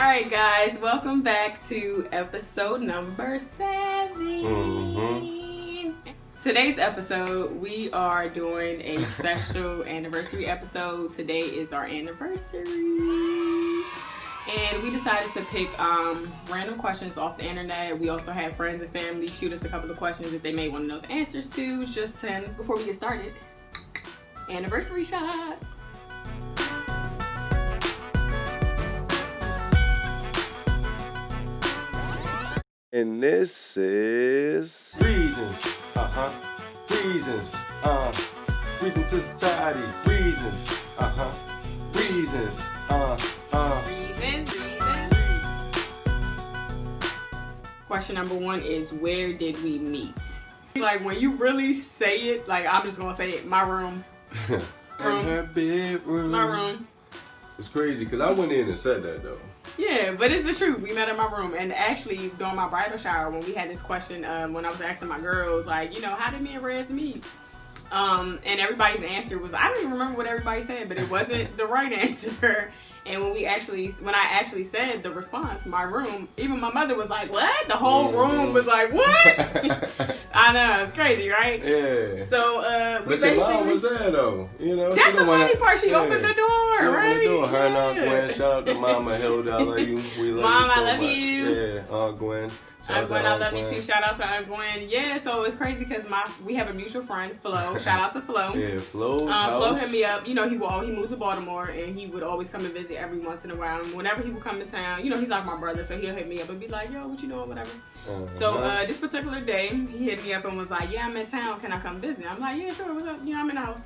Alright guys, welcome back to episode number 7. Today's episode, we are doing a special anniversary episode. Today is our anniversary. And we decided to pick random questions off the internet. We also had friends and family shoot us a couple of questions that they may want to know the answers to. Just 10 before we get started. Anniversary shots. And this is Reasons, Reasons, Reasons2Society, Reasons, Reasons, Reasons. Question number 1 is, where did we meet? Like, when you really say it, like, I'm just gonna say it, my room. In her bedroom. My room. It's crazy because I went in and said that though. Yeah, but it's the truth. We met in my room, and actually during my bridal shower, when we had this question, when I was asking my girls, like, you know, how did me and Rez meet? And everybody's answer was, I don't even remember what everybody said, but it wasn't the right answer. And when I actually said the response, my room, even my mother was like, what? The whole room was like, what? I know, it's crazy, right? Yeah. So, but your mom was there though, you know. That's the funny part. She opened the door, she right? Opened the door. Her and Aunt Gwen. Shout out to Mama Hilda. I love you. We love Mom, you so I love much. you. Yeah, Aunt Gwen. Aunt Gwen, I love you too. Shout out to Aunt Gwen. Yeah, so it's crazy because we have a mutual friend, Flo. Shout out to Flo. Yeah, Flo's Flo house. hit me up. You know, he moved to Baltimore, and he would always come and visit every once in a while. And whenever he would come to town, you know, he's like my brother, so he'll hit me up and be like, yo, what you doing, whatever. So this particular day, he hit me up and was like, yeah, I'm in town. Can I come visit? I'm like, yeah, sure. What's up? You know, I'm in the house.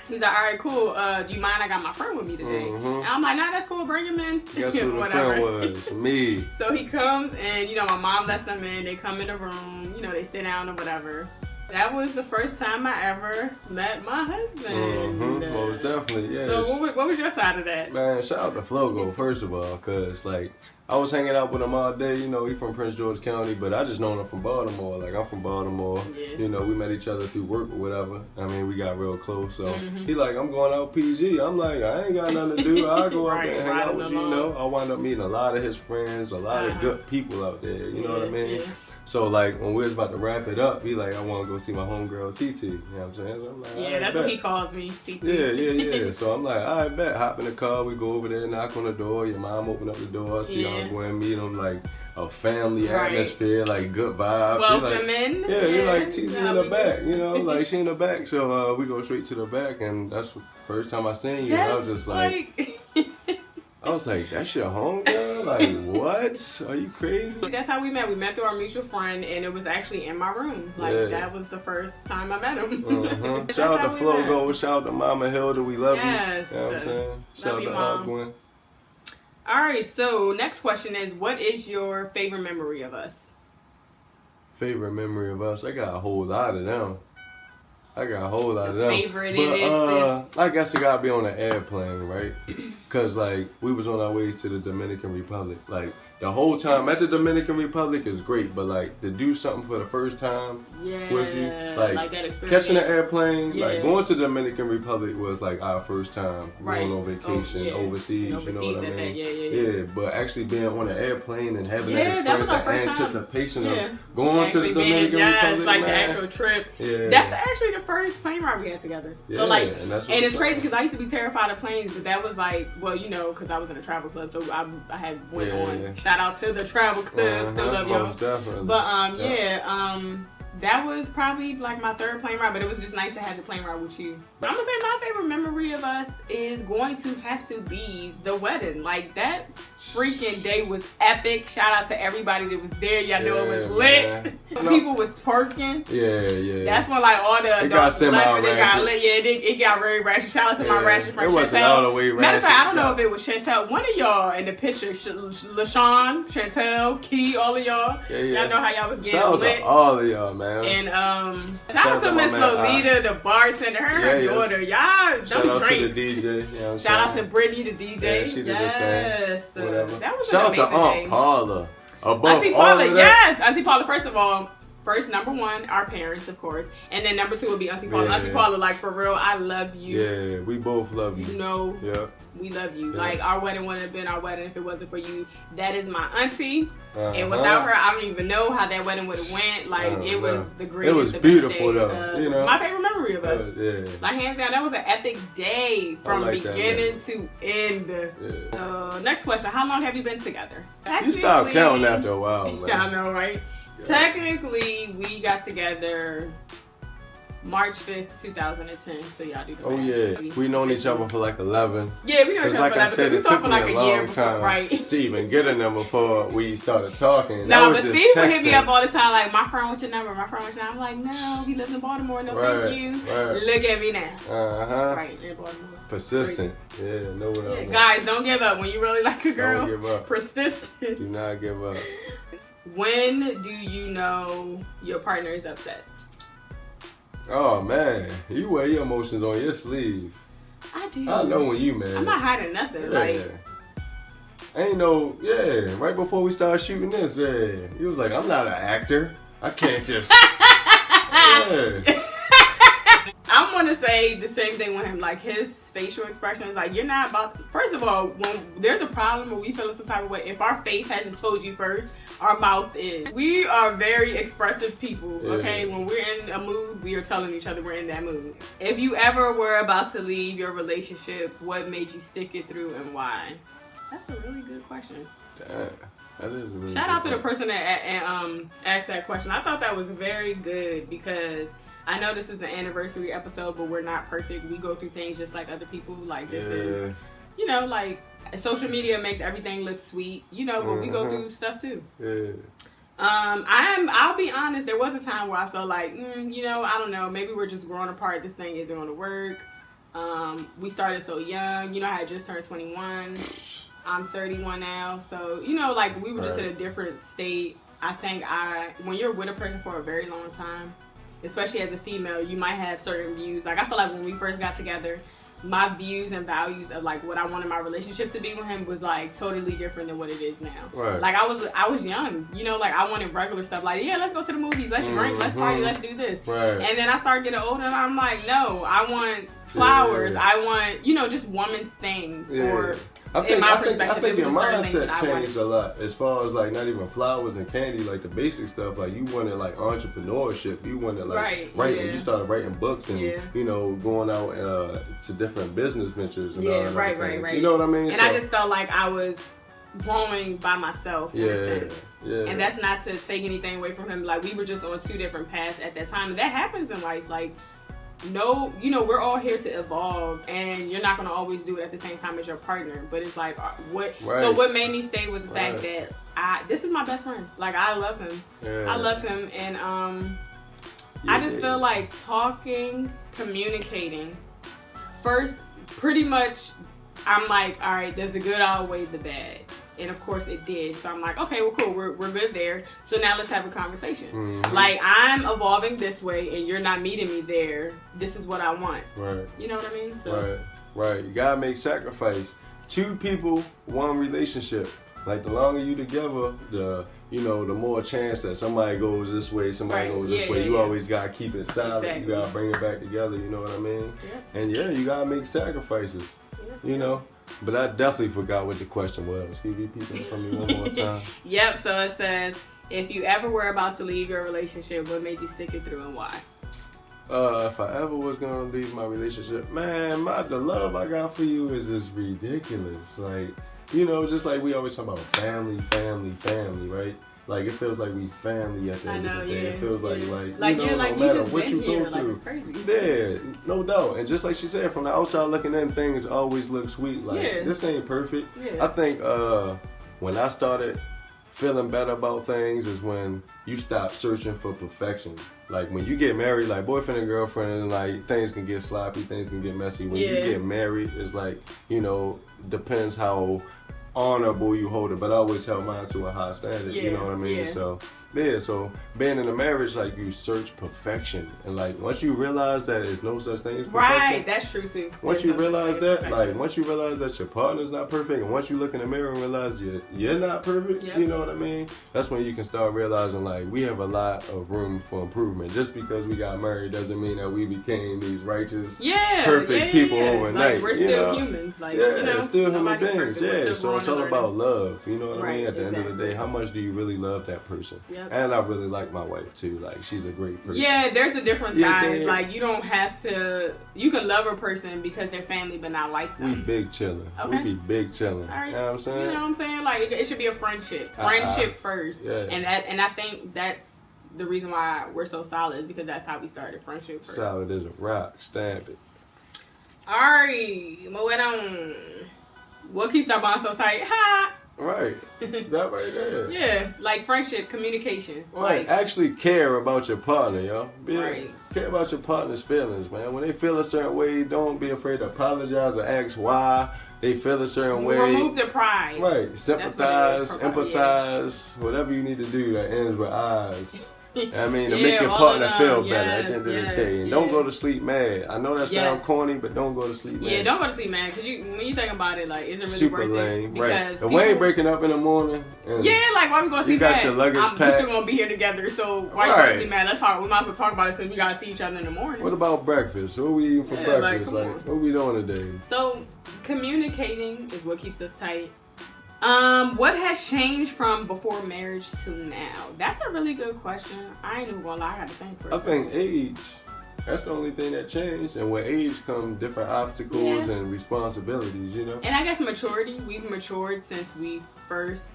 He's like, all right, cool. Do you mind? I got my friend with me today. And I'm like, nah, that's cool. Bring him in. Guess who the friend was? Me. So he comes, and, you know, my mom lets them in. They come in the room. You know, they sit down or whatever. That was the first time I ever met my husband. Most definitely, yeah. So what was your side of that? Man, shout out to Flogo, first of all, because, like, I was hanging out with him all day. You know, he's from Prince George County, but I just known him from Baltimore. Like, I'm from Baltimore. Yeah. You know, we met each other through work or whatever. I mean, we got real close. So he like, I'm going out PG. I'm like, I ain't got nothing to do. I'll go out there and hang out with you. You know, I wound up meeting a lot of his friends, a lot of good people out there. You know what I mean? Yeah. So, like, when we was about to wrap it up, he like, I want to go see my homegirl, TT. You know what I'm saying? So I'm like, Yeah, that's what he calls me, TT. Yeah. So I'm like, all right, bet. Hop in the car. We go over there, knock on the door. Your mom open up the door. See y'all go and meet him. Like a family atmosphere, like good vibes. Welcome in. Yeah, you're like TT in the back, you know, like she in the back. So we go straight to the back, and that's the first time I seen you. And I was just like I was like, that's your homegirl? Like, what? Are you crazy? That's how we met. We met through our mutual friend, and it was actually in my room. Like, that was the first time I met him. Shout out to Flogo. Shout out to Mama Hilda. We love you. Yes. You know what I'm saying? Shout out to Aunt Gwen. All right, so next question is, what is your favorite memory of us? Favorite memory of us? I got a whole lot of them. Favorite but, I guess it gotta be on an airplane, right? Cause like we was on our way to the Dominican Republic. Like the whole time at the Dominican Republic is great, but like to do something for the first time with you, like that experience. Catching an airplane, like going to the Dominican Republic was like our first time going on vacation overseas. You know what I mean? Yeah. But actually being on an airplane and having that experience, the anticipation of going to the Dominican Republic, like the actual trip. Yeah. That's actually the first plane ride we had together. Yeah, so like, and it's crazy because I used to be terrified of planes, but that was like, well, you know, because I was in a travel club, so I had went on. Yeah. Shout out to the travel club, still love y'all. But that was probably like my third plane ride, but it was just nice to have the plane ride with you. I'm gonna say my favorite memory of us is going to have to be the wedding. Like that freaking day was epic. Shout out to everybody that was there. Y'all know it was lit. People was twerking. Yeah. That's when like all the adults left. It got lit. Yeah, it got very ratchet. Shout out to my ratchet friend. It wasn't all the way ratchet. Matter of fact, I don't know if it was Chantel. One of y'all in the picture, LaShawn, Chantel, Key, all of y'all. Y'all know how y'all was getting lit. Shout out to all of y'all, man. And shout out to Miss Lolita, the bartender, her and her daughter. Y'all, shout out to the DJ. You know shout out to Brittany, the DJ. Yeah, she did her thing. Whatever. That was shout an amazing out to Aunt day. Paula. Auntie Paula, yes. Auntie Paula, first of all, first, number one, our parents, of course. And then number two would be Auntie Paula. Yeah. Auntie Paula, like, for real, I love you. Yeah, we both love you. You know, we love you. Yeah. Like, our wedding wouldn't have been our wedding if it wasn't for you. That is my auntie. And without her, I don't even know how that wedding would have went. Like, it was the greatest. It was beautiful, though. You know? My favorite memory of us. Like, hands down, that was an epic day from beginning to end. Yeah. Next question. How long have you been together? You stopped counting after a while, man. Yeah, I know, right? Yeah. Technically, we got together March 5th, 2010. So y'all do the math. Oh, yeah. We known each other for like 11. Yeah, we known each other for 11. We talked for like a year before, right? To even get a number before we started talking. No, but Steve would hit me up all the time like, my friend wants your number, my friend wants your number. I'm like, no, he lives in Baltimore. No, thank you. Right. Look at me now. Right, in Baltimore. Persistent. Crazy. Yeah, no one else. Guys, don't give up. When you really like a girl, don't give up. Persistent. Do not give up. When do you know your partner is upset? Oh, man. You wear your emotions on your sleeve. I do. I know when you mad. I'm not hiding nothing. Yeah. Like, ain't no, right before we started shooting this, he was like, I'm not an actor. I can't just, I'm gonna say the same thing with him. Like, his facial expression is like, you're not about. First of all, when there's a problem or we feel some type of way, if our face hasn't told you first, our mouth is. We are very expressive people. Okay, when we're in a mood, we are telling each other we're in that mood. If you ever were about to leave your relationship, what made you stick it through and why? That's a really good question. That is a really Shout out to the person that asked that question. I thought that was very good because I know this is the anniversary episode, but we're not perfect. We go through things just like other people. Like, this is, you know, like, social media makes everything look sweet, you know, but we go through stuff too. Yeah. I'll be honest, there was a time where I felt like, you know, I don't know, maybe we're just growing apart. This thing isn't going to work. We started so young. You know, I had just turned 21. I'm 31 now. So, you know, like, we were just in a different state. I think when you're with a person for a very long time, especially as a female, you might have certain views. Like, I feel like when we first got together, my views and values of like what I wanted my relationship to be with him was like totally different than what it is now. Right. Like, I was young, you know, like I wanted regular stuff. Like, yeah, let's go to the movies, let's drink, let's party, let's do this. Right. And then I started getting older, and I'm like, no, I want flowers. I want, you know, just woman things. Or in my perspective, I think your mindset changed a lot as far as like not even flowers and candy, like the basic stuff. Like, you wanted like entrepreneurship. You wanted like writing. You started writing books and you know, going out to different business ventures. And all that right. You know what I mean? And I just felt like I was growing by myself in a sense. Yeah. And that's not to take anything away from him. Like, we were just on two different paths at that time. And that happens in life. Like, no, you know, we're all here to evolve, and you're not going to always do it at the same time as your partner. But it's like, so what made me stay was the fact that this is my best friend. Like, I love him. I love him. And I just feel like talking, communicating. First, pretty much, I'm like, all right, does the good outweigh the bad? And of course it did. So I'm like, okay, well, cool. We're good there. So now let's have a conversation. Mm-hmm. Like, I'm evolving this way and you're not meeting me there. This is what I want. Right. You know what I mean? So. Right. You gotta make sacrifice. 2 people, 1 relationship. Like, the longer you together, the more chance that somebody goes this way, somebody goes this way. You always gotta keep it silent. Exactly. You gotta bring it back together. You know what I mean? Yeah. And you gotta make sacrifices. Yeah. You know. But I definitely forgot what the question was. Can you repeat that for me one more time? Yep, so it says, if you ever were about to leave your relationship, what made you stick it through and why? If I ever was going to leave my relationship, man, the love I got for you is just ridiculous. Like, you know, just like we always talk about family, right? Like, it feels like we family at the end of the day. It feels like you know, no matter what you go through. It's crazy. Yeah, no doubt. And just like she said, from the outside looking in, things always look sweet. Like, this ain't perfect. Yeah. I think when I started feeling better about things is when you stop searching for perfection. Like, when you get married, like boyfriend and girlfriend, and like things can get sloppy, things can get messy. When you get married, it's like, you know, depends how honorable you hold it, but I always held mine to a high standard. You know what I mean? So being in a marriage, like, you search perfection, and like once you realize that there's no such thing as perfection, right? That's true too. Once you realize that, once you realize that your partner's not perfect, and once you look in the mirror and realize you're not perfect, you know what I mean? That's when you can start realizing, like, we have a lot of room for improvement. Just because we got married doesn't mean that we became these righteous, perfect people overnight. Like, we're still humans. Like, still human beings. Yeah, so it's all about love. You know what I mean? At the end of the day, how much do you really love that person? And I really like my wife too. Like, she's a great person. Yeah, there's a difference, guys. Like, you don't have to. You can love a person because they're family, but not like them. We big chilling. Okay. We be big chilling. All right. You know what I'm saying? You know what I'm saying? Like, it should be a friendship. Friendship first. Yeah. And I think that's the reason why we're so solid, is because that's how we started. Friendship first. Solid as a rock. Stamp it. Alright, moving on. What keeps our bond so tight? Ha! Right. That right there. Yeah, like friendship, communication. Right. Like, actually care about your partner, yo. Right. Care about your partner's feelings, man. When they feel a certain way, don't be afraid to apologize or ask why they feel a certain way. Remove the pride. Right. Sympathize, empathize, whatever you need to do that ends with eyes. I mean, to make your partner feel better at the end of the day. And don't go to sleep mad. I know that sounds corny, but don't go to sleep mad. Yeah, don't go to sleep mad. Because when you think about it, like, is it really super worth lame, it? Because right. We ain't breaking up in the morning. Like, why we going to sleep mad? You got your luggage packed. We're still going to be here together, so why you going to sleep mad? Let's talk. We might as well talk about it since we got to see each other in the morning. What about breakfast? What we eating for breakfast? Like, what we doing today? So, communicating is what keeps us tight. What has changed from before marriage to now? That's a really good question. I ain't even gonna lie, I gotta think for a second. I think age. That's the only thing that changed, and with age come different obstacles and responsibilities, you know. And I guess maturity. We've matured since we first,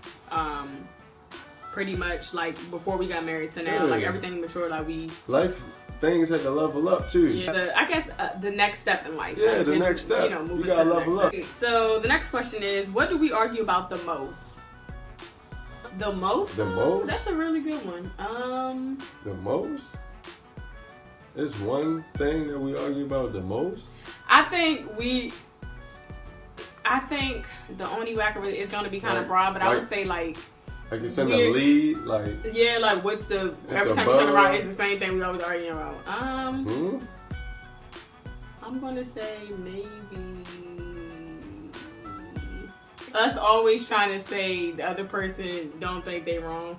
pretty much like before we got married to now. Like, everything matured. Like, things had to level up too. Yeah, I guess the next step in life. Yeah, the next step. You gotta level up. So the next question is, what do we argue about the most? The most? The most? That's a really good one. The most? There's one thing that we argue about the most? I think the only way I can really, it's gonna be kind of broad, but I would say like it's in the lead, like what's the every time you turn around, it's the same thing we always arguing about. I'm gonna say maybe us always trying to say the other person don't think they wrong.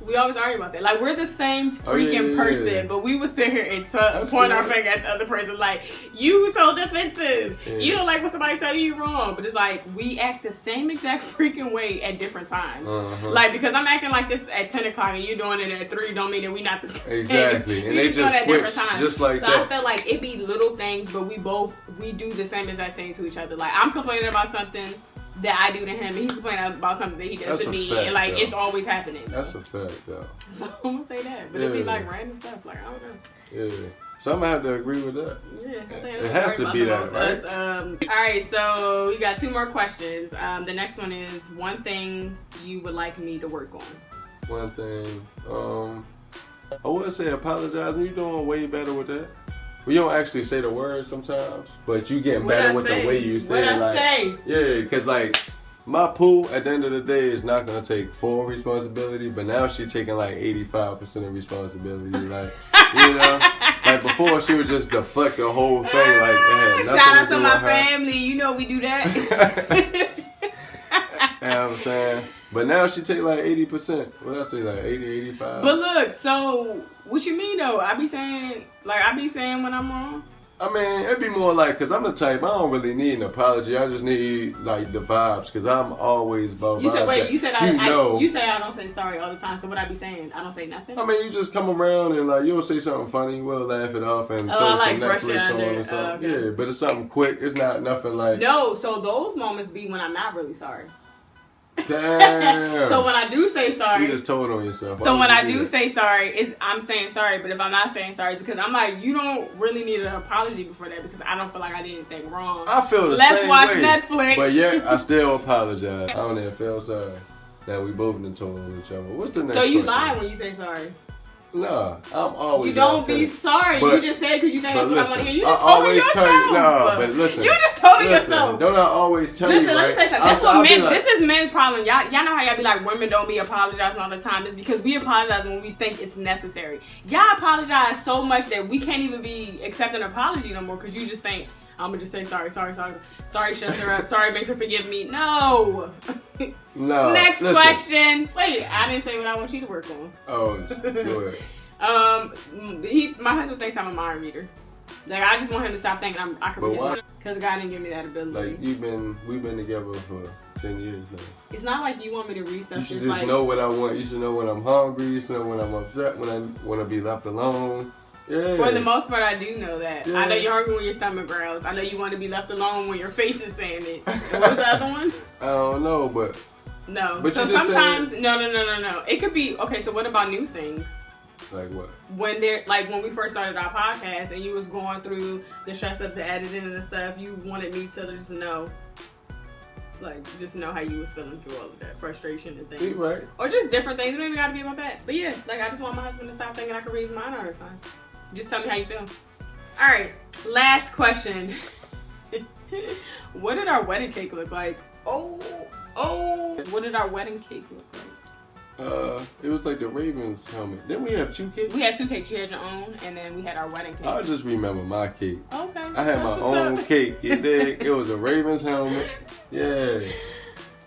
We always argue about that. Like, we're the same freaking person, but we would sit here and point our finger at the other person like, you so defensive. Yeah. You don't like when somebody tell you you're wrong. But it's like, we act the same exact freaking way at different times. Like, because I'm acting like this at 10 o'clock and you doing it at 3 don't mean that we not the same. Exactly. And they just switch just like that. So I feel like it be little things, but we do the same exact thing to each other. Like, I'm complaining about something that I do to him, and he's complaining about something that he does to me, and like it's always happening. That's a fact, though. So I'm gonna say that, but it'd be like random stuff, like I don't know. Yeah, so I'm gonna have to agree with that. Yeah, I think it has to be that, right? All right, so we got 2 more questions. The next one is one thing you would like me to work on. One thing, I would say apologizing. You're doing way better with that. We don't actually say the words sometimes, but you getting better with the way you say it. Like, yeah, because like my poo at the end of the day is not gonna take full responsibility, but now she's taking like 85% of responsibility. Like, you know, like before she would just deflect the whole thing. Like, shout out to my family. You know we do that. You know what I'm saying? But now she take like 80%. What did I say, like 80, 85? But look, so what you mean though? I be saying when I'm wrong. I mean, it'd be more like, because I'm the type, I don't really need an apology. I just need, like, the vibes, because I'm always about you vibes. Said, wait, you said you say I don't say sorry all the time, so what I be saying? I don't say nothing? I mean, you just come around and, like, you'll say something funny, we'll laugh it off and throw some Netflix on or something. Okay. Yeah, but it's something quick. It's not nothing like... No, so those moments be when I'm not really sorry. Damn. So when I do say sorry, you just told on yourself. So when I do say sorry, I'm saying sorry. But if I'm not saying sorry, because I'm like, you don't really need an apology before that, because I don't feel like I did anything wrong. I feel the same way. Let's watch Netflix. But yeah, I still apologize. I don't even feel sorry. Now we both done told on each other. What's the next question? So you lie when you say sorry? No, I'm always. You don't be sorry. But, you just said because you think that's what I want to hear. You just I told always her tell yourself. you, no, but listen. You just told her yourself. Don't I always tell you? Listen, let me say something. That's I'll what men. like, this is men's problem. Y'all know how y'all be like, women don't be apologizing all the time. It's because we apologize when we think it's necessary. Y'all apologize so much that we can't even be accepting an apology no more because you just think, I'm gonna just say sorry, shuts her up, sorry makes her forgive me. No. No. Next question. Wait, I didn't say what I want you to work on. Oh, go ahead. My husband thinks I'm a mind reader. Like I just want him to stop thinking I can read because God didn't give me that ability. Like we've been together for 10 years now. It's not like you want me to read stuff. You should just know what I want. You should know when I'm hungry. You should know when I'm upset. When I want to be left alone. Yeah. For the most part, I do know that. Yeah. I know you're hungry when your stomach growls. I know you want to be left alone when your face is saying it. And what was the other one? I don't know, but. No. But so sometimes, no. It could be, okay, so what about new things? Like what? When we first started our podcast and you was going through the stress of the editing and the stuff, you wanted me to just know. Like, just know how you was feeling through all of that frustration and things. Right. Or just different things. It don't even gotta be about that. But yeah, like, I just want my husband to stop thinking I can read his mind all the time. Just tell me how you feel. Alright, last question. What did our wedding cake look like? Oh! What did our wedding cake look like? It was like the Ravens helmet. Didn't we have 2 cakes? We had 2 cakes. You had your own, and then we had our wedding cake. I just remember my cake. Okay. I had my own cake. It was a Ravens helmet. Yeah.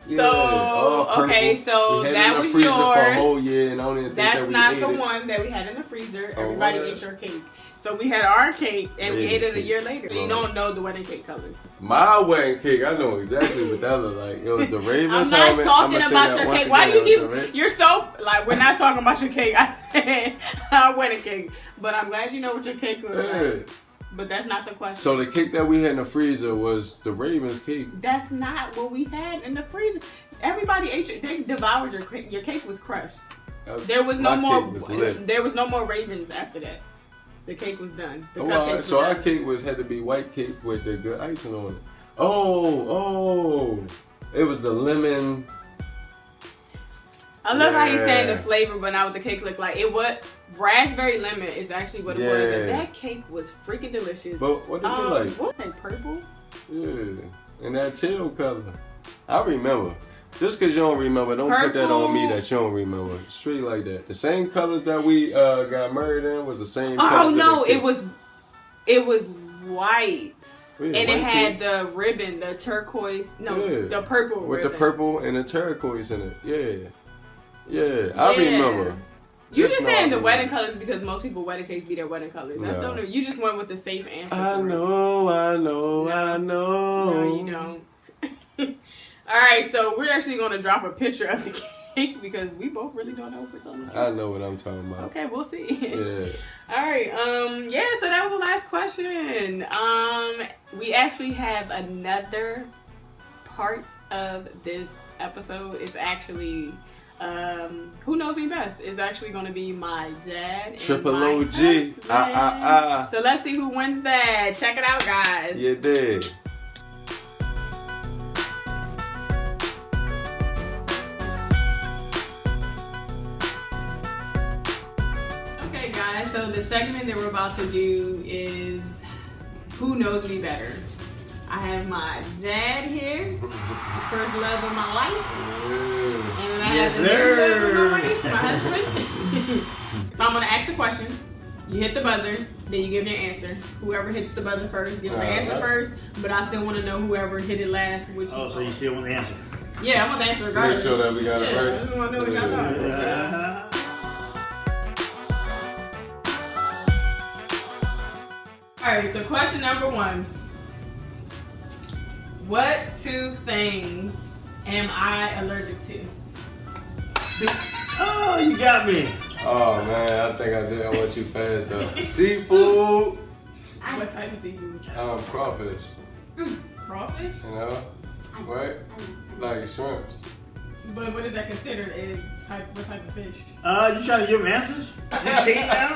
So, okay, so that was yours. For a whole year, and I don't even think that's not the one that we had in the freezer. Everybody ate your cake. So we had our cake, and we ate it a year later. So you don't know the wedding cake colors. My wedding cake, I know exactly what that looked like. It was the Ravens I'm helmet. not talking about your cake. Why do you keep... You're so... Like, we're not talking about your cake. I said our wedding cake. But I'm glad you know what your cake looks like. But that's not the question. So the cake that we had in the freezer was the Ravens cake. That's not what we had in the freezer. Everybody ate they devoured your cake. Your cake was crushed. There was no more Ravens after that. The cake was done. The cupcakes so were our done. cake had to be white cake with the good icing on it. Oh, it was the lemon. I love how he's saying the flavor, but not what the cake looked like. It was raspberry lemon is actually what it was. And that cake was freaking delicious. But what did it like? What was that, purple? Yeah, and that teal color. I remember. Just because you don't remember, don't put that on me that you don't remember. Straight like that. The same colors that we got married in was the same colors. Oh no, it was white. Yeah, and it had the ribbon, the turquoise, the purple with ribbon. the purple and the turquoise in it. Yeah, I remember. You just saying the wedding colors because most people wedding cakes be their wedding colors. That's no. You just went with the safe answer. I know. No, you don't. Alright, so we're actually going to drop a picture of the cake because we both really don't know if we're telling the truth. I know what I'm talking about. Okay, we'll see. Yeah. Alright, so that was the last question. We actually have another part of this episode. It's actually, who knows me best? It's actually going to be my dad and Triple my OG. husband. So let's see who wins that. Check it out, guys. You did. So the segment that we're about to do is Who Knows Me Better. I have my dad here, first love of my life, and I have the next love of my life, my husband. So I'm going to ask a question. You hit the buzzer, then you give your answer. Whoever hits the buzzer first gives the answer first, but I still want to know whoever hit it last. So you still want the answer? Yeah, I want the answer regardless. Make sure that we got it right. I just want to know what y'all thought. Alright, so question number 1. What 2 things am I allergic to? Oh, you got me. Oh man, I think I did. I went too fast though. Seafood. What type of seafood? Crawfish. Crawfish? You know? Right? Like shrimps. But what is that considered? What type of fish? You trying to give them answers? You cheating now?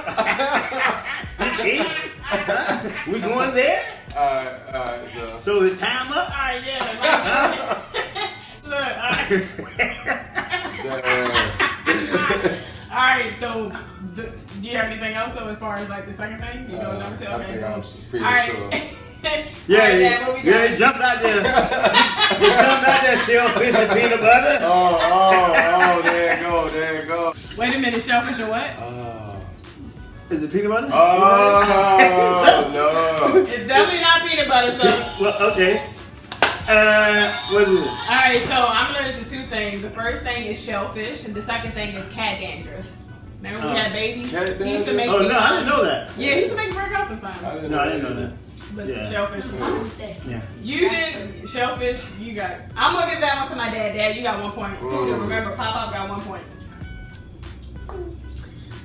You cheating? We going there? Alright, so is time up? Alright, yeah. Look, alright. right, so do you have anything else as far as like the second thing? You know, number two? I Okay, think cool. I'm pretty All right. sure. Yeah, All right, Dad, what we got? he jumped out there. He jumped out there, shellfish and peanut butter. Oh, there you go. Wait a minute, shellfish and what? Is it peanut butter? Oh, no. It's definitely not peanut butter, so. Well, okay. What is it? Alright, so I'm allergic to two things. The first thing is shellfish, and the second thing is cat dandruff. Remember we had babies? Cat He used to make Oh, no, I didn't know that. Yeah, he used to make bread out sometimes. No, I didn't know that. But Yeah. shellfish. Yeah. You did shellfish, you got it. I'm gonna give that one to my dad. Dad, you got 1 point. Remember, Pop got 1 point.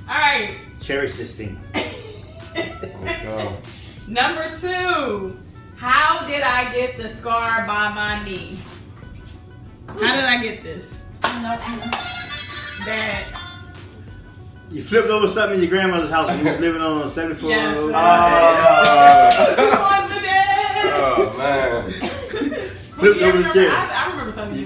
Alright. Cherish this thing. Oh, Number 2. How did I get the scar by my knee? How did I get this? Dad. You flipped over something in your grandmother's house when you were living on 74. Yes. 2 points for that. Oh, man. Flipped over the chair. I remember something You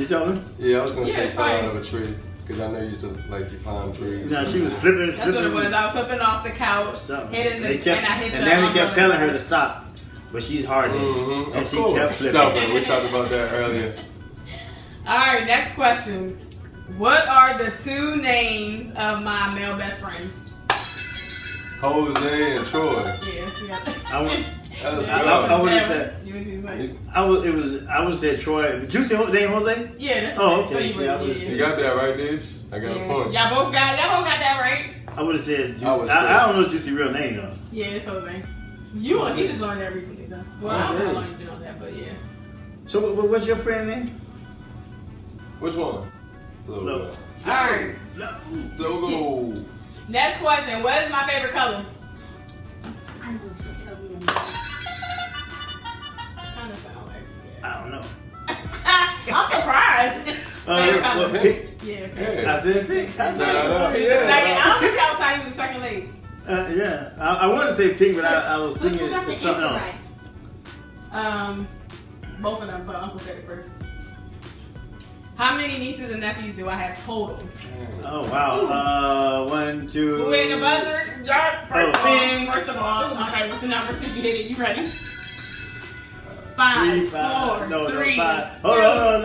tell him? Yeah, I was going to say it's fall fine. out of a tree. Because I know you used to like your palm trees. No, she was flipping. That's what it was. I was flipping off the couch, hitting the, and I hit the. And Nanny kept telling her to stop, but she's hard-headed, and she kept flipping. Stubborn. We talked about that earlier. All right, next question. What are the 2 names of my male best friends? Jose and Troy. Yeah, you got that. I would have said. I would have said Troy. Juicy name Jose? Yeah, that's Oh, okay. okay. So See, I would've said- You got that right, Dave? I got a point. Y'all both got that right. I would have said Juicy. I was I don't know Juicy's real name though. Yeah, it's Jose. He just learned that recently though. Well, I don't know how long you've been on that, but yeah. So what's your friend name? Which one? Flo. All right. Flogo. Next question. What is my favorite color? Kind of sound like I don't know. I'm surprised. Favorite color? Pink. Yeah, pink. Yeah. I said pink. I said He was the second. I don't think outside he was the second lady. yeah. I wanted to say pink, but I was thinking Who got the it's something answer else. right? Both of them, but Uncle said it first. How many nieces and nephews do I have total? Oh wow. 1, 2. Who hit the buzzer? Yeah. bing. First of all. Okay, what's the number since you hit it? You ready? 5, 3, 4, 5. 3, 2. Hold on,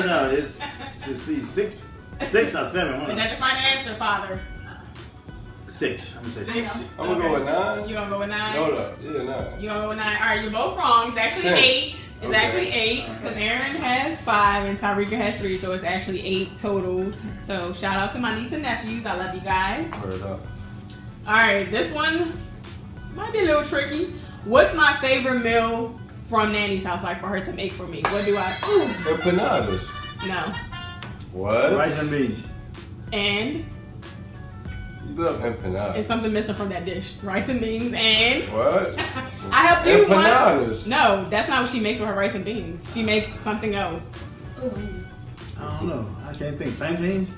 no. It's let's see, 6 or 7. Is that the final answer, Father? 6. I'm gonna say 6. I'm going to go with 9. You gonna go with 9? No, yeah, 9. You gonna go with 9? All right, you're both wrong. It's actually 10. 8. It's Okay. actually 8 because Aaron has 5 and Tyreeka has 3, so it's actually 8 totals. So shout out to my niece and nephews. I love you guys. Word up. All right, this one might be a little tricky. What's my favorite meal from Nanny's house, like for her to make for me? What do I? Ooh, Empanadas. no. What? Rice and beans. And You love empanadas. it's something missing from that dish. Rice and beans and What? I help you one. Empanadas. No, that's not what she makes with her rice and beans. She makes something else. Ooh. I don't know. I can't think. Plantains?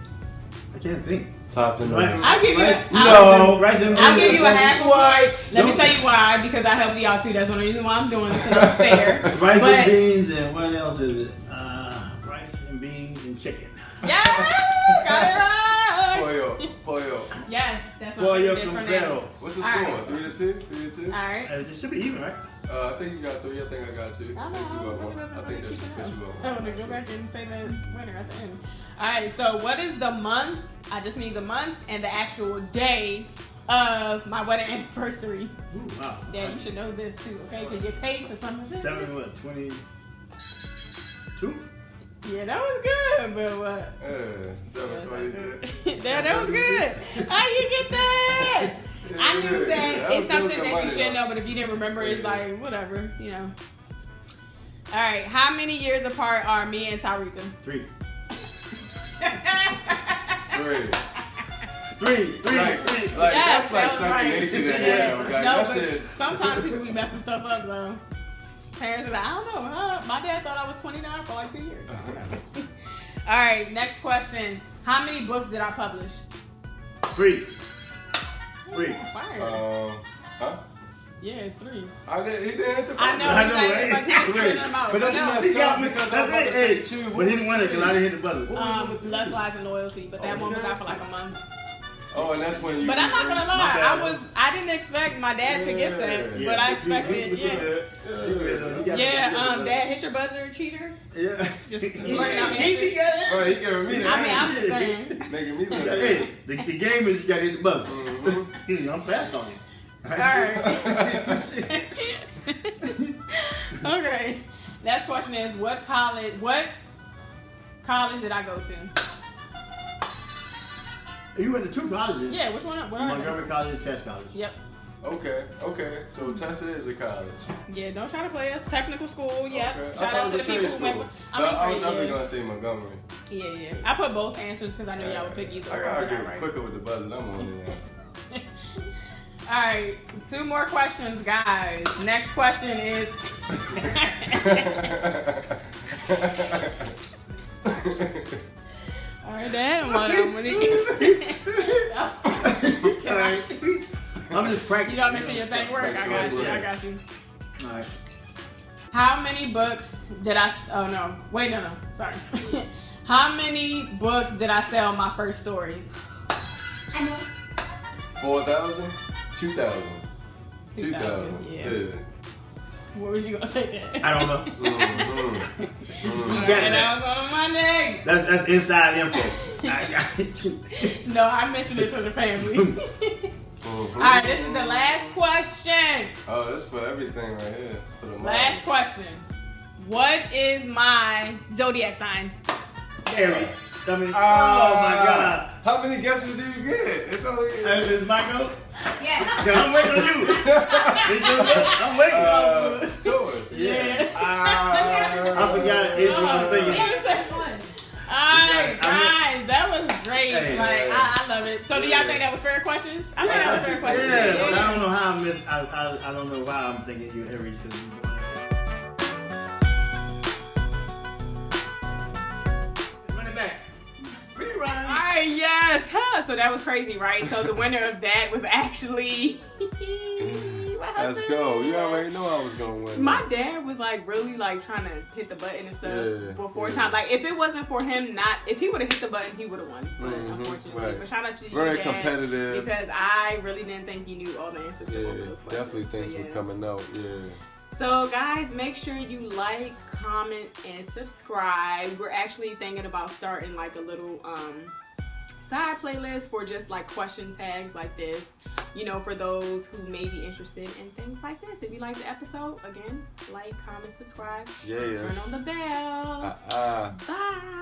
I can't think. Top and Rice. I'll give you. No. Rice and beans. I'll give you a half. What? Let me tell you why. Because I help you out too. That's one reason why I'm doing this. It's not fair. Rice But- and beans and what else is it? Rice and beans and chicken. Yeah, got it right. Pollo. Yes, that's my Pollo favorite dish from completo. Nanny. What's the All score? right. 3-2? 3-2? All right. It should be even, right? I think you got 3. I think I got 2. I You know. got 1. I think that's because you got 1. I'm gonna go back and say the winner at the end. All right. So, what is the month? I just need the month and the actual day of my wedding anniversary. Ooh, wow. Yeah, you should know this too, okay? Because you're paid for some of this. 22? Yeah, that was good, but what? 7-20. Yeah, that was good. How you get that? I knew that it's something that you should know, but if you didn't remember, it's like whatever, you know. All right, how many years apart are me and Tyreeka? 3. 3. 3. Like, Yes, that's like that was second right. nature to Yeah. have. Like, No, that but shit. sometimes people be messing stuff up though. Parents are like, I don't know, huh? My dad thought I was 29 for like 2 years. All right, next question. How many books did I publish? 3. Fire. Huh? Yeah, it's 3. He didn't hit the I know, buzzer. he's like, but he was spitting them out. But that's No, messed He got up me. because I was That's about to it. say Hey. 2. But he didn't win it because I didn't hit the buzzer. Lust, Lies, and Loyalty, but that one was out for like a month. Oh, and that's when you. But I'm not gonna lie, I didn't expect my dad to get them, but I expected, Dad, hit your buzzer, cheater. Yeah. Just learn out. He giving me that. I mean, I'm just saying. Making me look. Hey, the game is you gotta hit the buzzer. I'm fast on you. Alright. Okay. Next question is, what college did I go to? You went to 2 colleges. Yeah, which one? What are Montgomery College, Test College. Yep. Okay. So Tessa is a college. Yeah, don't try to play us. Technical school, yep. Okay. Shout out to the people who went. I was definitely gonna say Montgomery. Yeah. I put both answers because I knew y'all would pick either. I gotta get quicker with the buzzer. I'm on it. Alright, 2 more questions, guys. Next question is. Alright, damn, what I'm gonna I'm just practicing. You gotta make sure your thing work. I got you. Alright. How many books did I? Oh no! Wait, no. Sorry. How many books did I sell my first story? I know. 4,000? 2,000. 2,000. Yeah. What was you gonna say, Dad? I don't know. And I was on Monday. That's inside info. No, I mentioned it to the family. Alright, this is the last question. Oh, that's for everything right here. It's for the last question. What is my zodiac sign? Aries. I mean, oh my God. How many guesses do you get? It's only. Is Michael? Yeah. I'm waiting on you. I'm waiting on you. Taurus. Yeah. I forgot it was thinking. Alright, guys, that was great. Hey, I love it. So, do y'all think that was fair questions? I think that was fair questions. Yeah, but I don't know how I missed. I don't know why I'm thinking you Aries. Run it back. Alright, yes. Huh. So that was crazy, right? So the winner of that was actually my husband. Let's go. You already know I was gonna win. My dad was really trying to hit the button and stuff before time. Like if it wasn't for him, if he would have hit the button, he would have won. But unfortunately, right. But shout out to you, Very Dad, competitive. because I really didn't think you knew all the answers to most of those questions. Definitely things were coming out. Yeah. So guys, make sure you like, comment, and subscribe. We're actually thinking about starting a little side playlist for just question tags like this. For those who may be interested in things like this. If you like the episode, again, like, comment, subscribe. Yeah. Turn on the bell. Bye. Bye.